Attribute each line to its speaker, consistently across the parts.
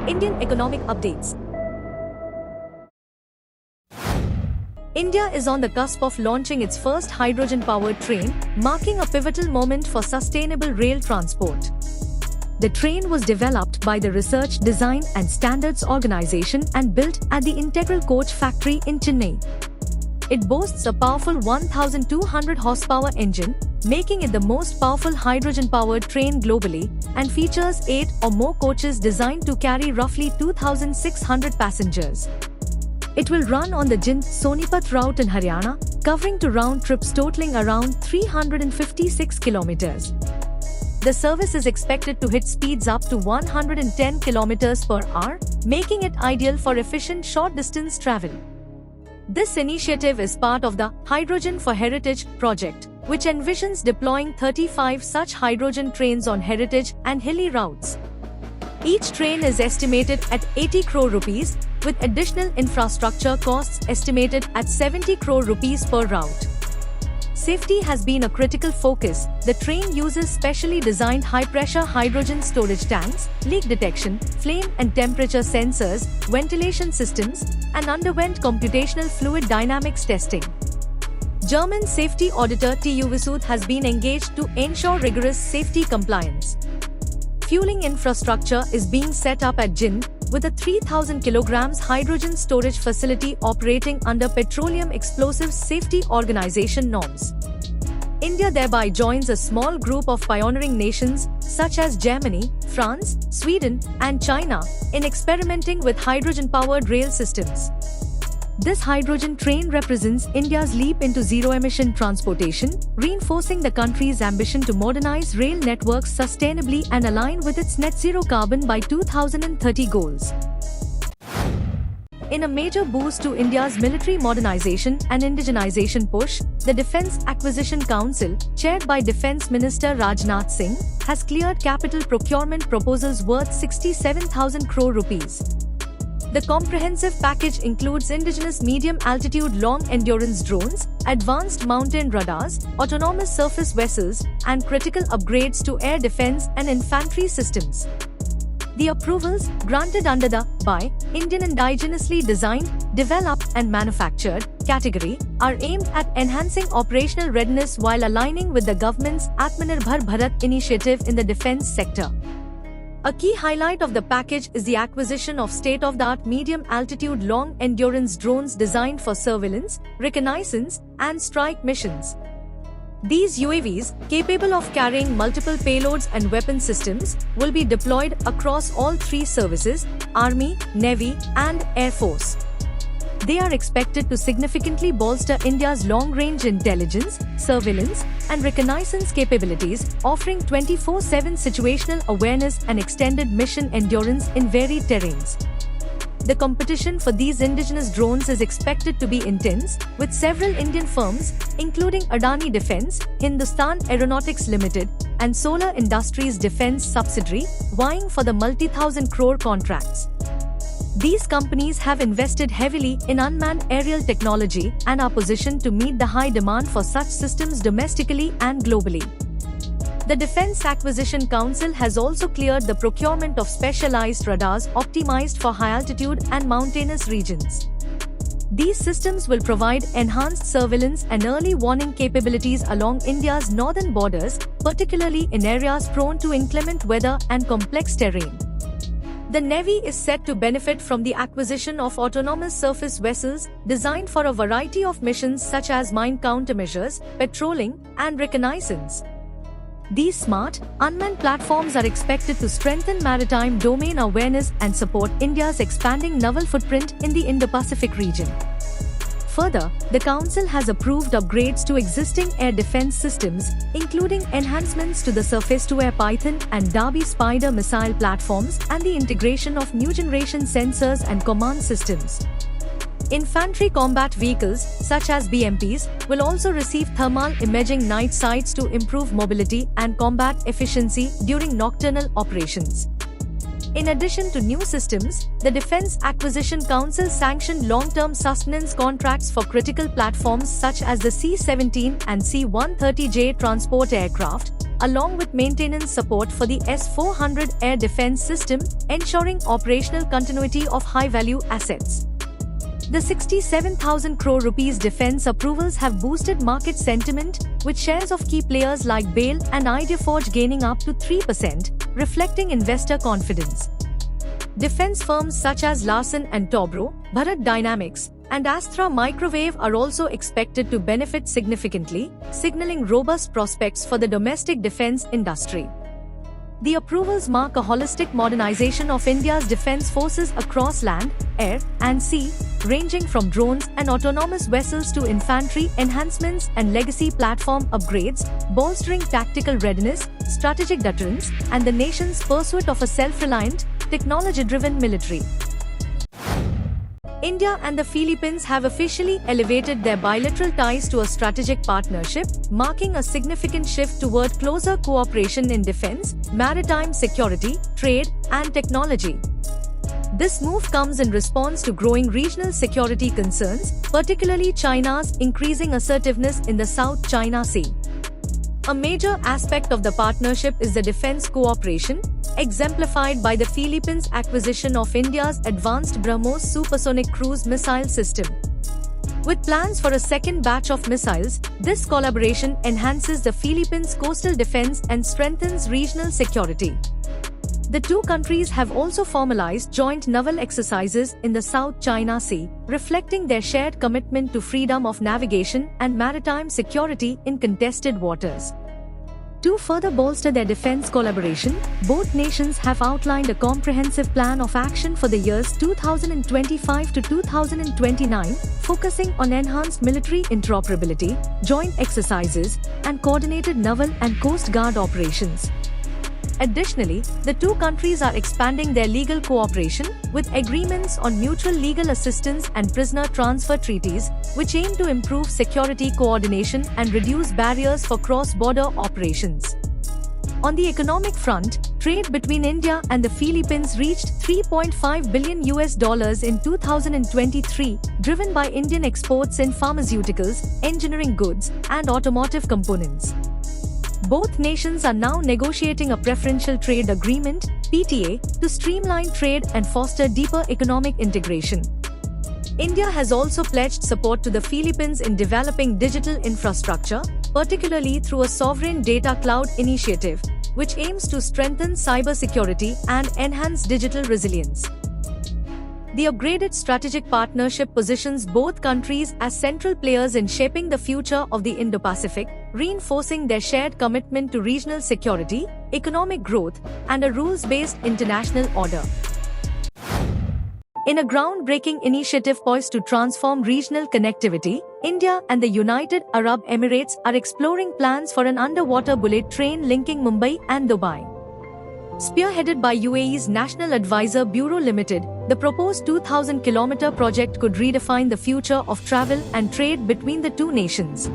Speaker 1: Indian economic updates. India is on the cusp of launching its first hydrogen-powered train, marking a pivotal moment for sustainable rail transport. The train was developed by the Research, Design and Standards Organization and built at the Integral Coach Factory in Chennai. It boasts a powerful 1,200 horsepower engine, making it the most powerful hydrogen-powered train globally, and features 8 or more coaches designed to carry roughly 2,600 passengers. It will run on the Jind-Sonipat route in Haryana, covering two round trips totaling around 356 kilometers. The service is expected to hit speeds up to 110 kilometers per hour, making it ideal for efficient short-distance travel. This initiative is part of the Hydrogen for Heritage project, which envisions deploying 35 such hydrogen trains on heritage and hilly routes. Each train is estimated at 80 crore rupees, with additional infrastructure costs estimated at 70 crore rupees per route. Safety has been a critical focus. The train uses specially designed high-pressure hydrogen storage tanks, leak detection, flame and temperature sensors, ventilation systems, and underwent computational fluid dynamics testing. German safety auditor TÜV SÜD has been engaged to ensure rigorous safety compliance. Fueling infrastructure is being set up at Jind, with a 3,000 kilograms hydrogen storage facility operating under Petroleum Explosives Safety Organization norms. India thereby joins a small group of pioneering nations such as Germany, France, Sweden, and China in experimenting with hydrogen-powered rail systems. This hydrogen train represents India's leap into zero-emission transportation, reinforcing the country's ambition to modernize rail networks sustainably and align with its net zero carbon by 2030 goals. In a major boost to India's military modernization and indigenization push, the Defence Acquisition Council, chaired by Defence Minister Rajnath Singh, has cleared capital procurement proposals worth 67,000 crore rupees. The comprehensive package includes indigenous medium-altitude long-endurance drones, advanced mountain radars, autonomous surface vessels, and critical upgrades to air defense and infantry systems. The approvals, granted under the by Indian indigenously designed, developed and manufactured category, are aimed at enhancing operational readiness while aligning with the government's Atmanirbhar Bharat initiative in the defense sector. A key highlight of the package is the acquisition of state-of-the-art medium-altitude long-endurance drones designed for surveillance, reconnaissance, and strike missions. These UAVs, capable of carrying multiple payloads and weapon systems, will be deployed across all three services: Army, Navy, and Air Force. They are expected to significantly bolster India's long-range intelligence, surveillance, and reconnaissance capabilities, offering 24/7 situational awareness and extended mission endurance in varied terrains. The competition for these indigenous drones is expected to be intense, with several Indian firms, including Adani Defence, Hindustan Aeronautics Limited, and Solar Industries Defence subsidiary, vying for the multi-thousand crore contracts. These companies have invested heavily in unmanned aerial technology and are positioned to meet the high demand for such systems domestically and globally. The Defence Acquisition Council has also cleared the procurement of specialized radars optimized for high-altitude and mountainous regions. These systems will provide enhanced surveillance and early warning capabilities along India's northern borders, particularly in areas prone to inclement weather and complex terrain. The Navy is set to benefit from the acquisition of autonomous surface vessels designed for a variety of missions such as mine countermeasures, patrolling, and reconnaissance. These smart, unmanned platforms are expected to strengthen maritime domain awareness and support India's expanding naval footprint in the Indo-Pacific region. Further, the Council has approved upgrades to existing air defense systems, including enhancements to the surface-to-air Python and Darby Spider missile platforms and the integration of new-generation sensors and command systems. Infantry combat vehicles, such as BMPs, will also receive thermal imaging night sights to improve mobility and combat efficiency during nocturnal operations. In addition to new systems, the Defence Acquisition Council sanctioned long-term sustenance contracts for critical platforms such as the C-17 and C-130J transport aircraft, along with maintenance support for the S-400 air defense system, ensuring operational continuity of high-value assets. The 67,000 crore rupees defense approvals have boosted market sentiment, with shares of key players like BHEL and Ideaforge gaining up to 3%, reflecting investor confidence. Defense firms such as Larsen & Toubro, Bharat Dynamics, and Astra Microwave are also expected to benefit significantly, signaling robust prospects for the domestic defense industry. The approvals mark a holistic modernization of India's defense forces across land, air, and sea, ranging from drones and autonomous vessels to infantry enhancements and legacy platform upgrades, bolstering tactical readiness, strategic deterrence, and the nation's pursuit of a self-reliant, technology-driven military. India and the Philippines have officially elevated their bilateral ties to a strategic partnership, marking a significant shift toward closer cooperation in defense, maritime security, trade, and technology. This move comes in response to growing regional security concerns, particularly China's increasing assertiveness in the South China Sea. A major aspect of the partnership is the defense cooperation, exemplified by the Philippines' acquisition of India's advanced BrahMos supersonic cruise missile system. With plans for a second batch of missiles, this collaboration enhances the Philippines' coastal defense and strengthens regional security. The two countries have also formalized joint naval exercises in the South China Sea, reflecting their shared commitment to freedom of navigation and maritime security in contested waters. To further bolster their defense collaboration, both nations have outlined a comprehensive plan of action for the years 2025 to 2029, focusing on enhanced military interoperability, joint exercises, and coordinated naval and coast guard operations. Additionally, the two countries are expanding their legal cooperation, with agreements on mutual legal assistance and prisoner transfer treaties, which aim to improve security coordination and reduce barriers for cross-border operations. On the economic front, trade between India and the Philippines reached $3.5 billion in 2023, driven by Indian exports in pharmaceuticals, engineering goods, and automotive components. Both nations are now negotiating a preferential trade agreement (PTA) to streamline trade and foster deeper economic integration. India has also pledged support to the Philippines in developing digital infrastructure, particularly through a sovereign data cloud initiative, which aims to strengthen cybersecurity and enhance digital resilience. The upgraded strategic partnership positions both countries as central players in shaping the future of the Indo-Pacific, reinforcing their shared commitment to regional security, economic growth, and a rules-based international order. In a groundbreaking initiative poised to transform regional connectivity, India and the United Arab Emirates are exploring plans for an underwater bullet train linking Mumbai and Dubai. Spearheaded by UAE's National Advisor Bureau Limited, the proposed 2,000-kilometer project could redefine the future of travel and trade between the two nations.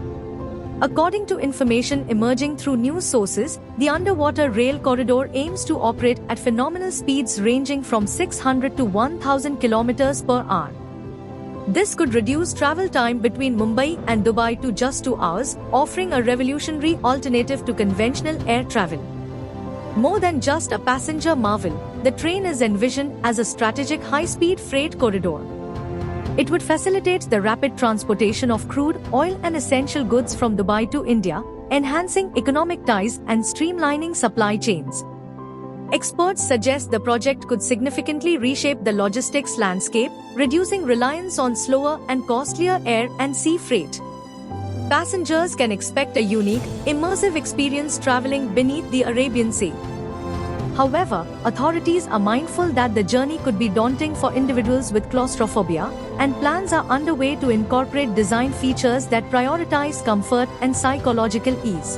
Speaker 1: According to information emerging through news sources, the underwater rail corridor aims to operate at phenomenal speeds ranging from 600 to 1,000 kilometers per hour. This could reduce travel time between Mumbai and Dubai to just 2 hours, offering a revolutionary alternative to conventional air travel. More than just a passenger marvel, the train is envisioned as a strategic high-speed freight corridor. It would facilitate the rapid transportation of crude oil and essential goods from Dubai to India, enhancing economic ties and streamlining supply chains. Experts suggest the project could significantly reshape the logistics landscape, reducing reliance on slower and costlier air and sea freight. Passengers can expect a unique, immersive experience traveling beneath the Arabian Sea. However, authorities are mindful that the journey could be daunting for individuals with claustrophobia, and plans are underway to incorporate design features that prioritize comfort and psychological ease.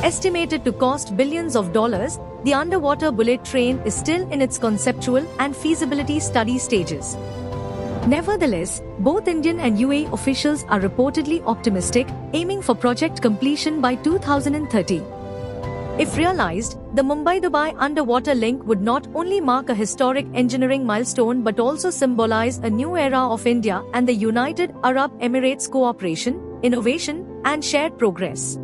Speaker 1: Estimated to cost billions of dollars, the underwater bullet train is still in its conceptual and feasibility study stages. Nevertheless, both Indian and UAE officials are reportedly optimistic, aiming for project completion by 2030. If realized, the Mumbai-Dubai underwater link would not only mark a historic engineering milestone but also symbolize a new era of India and the United Arab Emirates cooperation, innovation, and shared progress.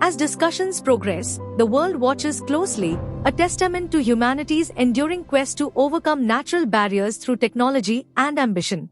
Speaker 1: As discussions progress, the world watches closely, a testament to humanity's enduring quest to overcome natural barriers through technology and ambition.